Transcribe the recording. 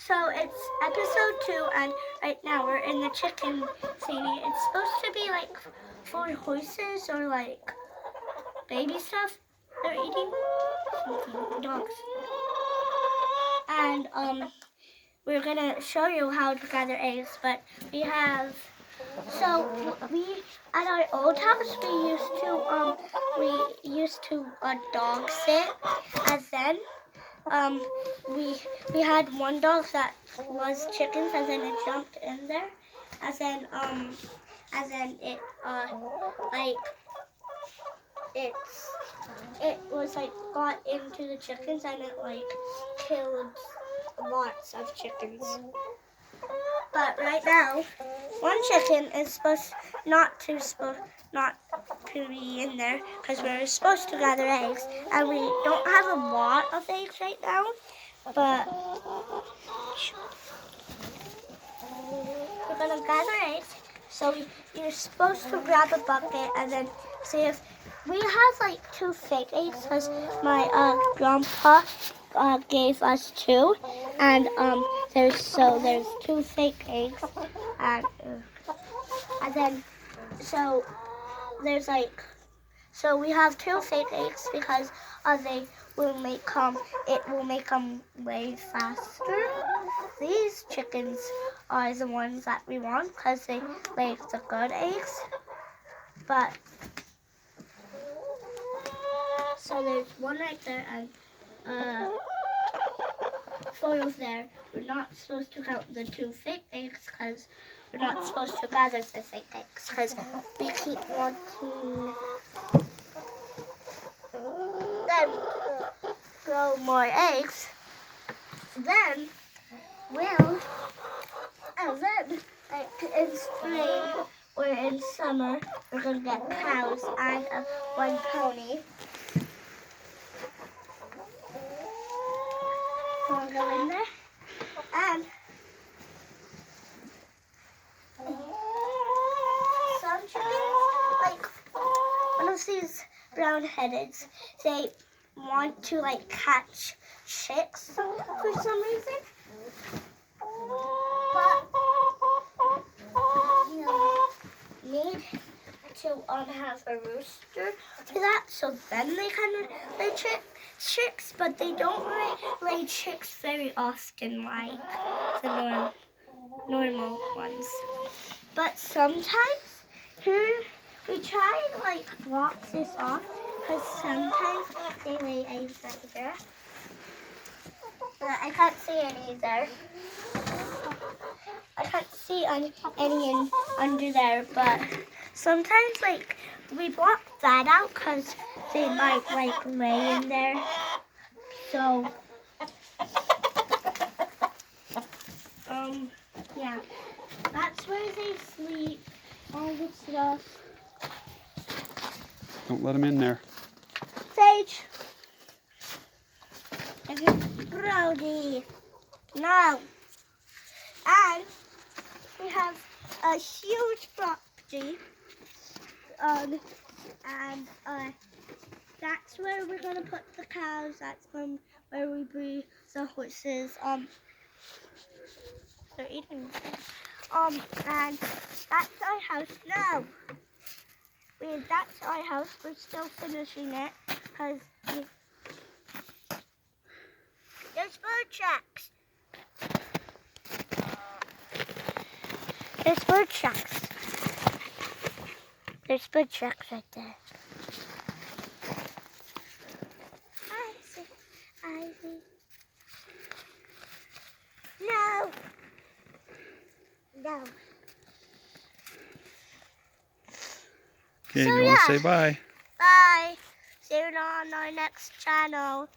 So it's episode 2, and right now we're in the chicken city. It's supposed to be like for horses or like baby stuff they're eating. Dogs. And we're gonna show you how to gather eggs, but we have at our old house we used to dog sit, and then we had one dog that was chickens, and then it jumped in there, and then it like it was like got into the chickens, and it like killed lots of chickens. But right now, one chicken is supposed not to be in there because we're supposed to gather eggs, and we don't have a lot of eggs right now. But we're gonna gather eggs. So you're supposed to grab a bucket and then see if we have like 2 fake eggs because my grandpa gave us 2, and there's 2 fake eggs, and then there's so we have 2 fake eggs because it will make them lay faster. These chickens are the ones that we want because they lay the good eggs. But so there's one right there and 4 over there. We're not supposed to count the 2 fake eggs because we're not supposed to gather the fake eggs because we keep wanting them grow more eggs. Then like in spring or in summer, we're gonna get cows and 1 pony. We'll go in there, and some chickens, like one of these brown-headeds, they want to like catch chicks for some reason. But need to have a rooster for that, so then they can lay chicks, but they don't lay chicks very often like the normal ones. But sometimes we try and like block this off because sometimes they lay eggs right here. But I can't see any there. I can't see any under there, but sometimes like we block that out because they might like lay in there. So yeah, that's where they sleep. All the stuff. Don't let them in there. Sage. Brody. No. And we have a huge property. And that's where we're gonna put the cows. That's where we breed the horses. They're eating. And that's our house now. That's our house. We're still finishing it because there's bird tracks. There's bird tracks. There's bird tracks right there. Ivy. No. No. Okay, you want to say bye? Bye. See you on our next channel.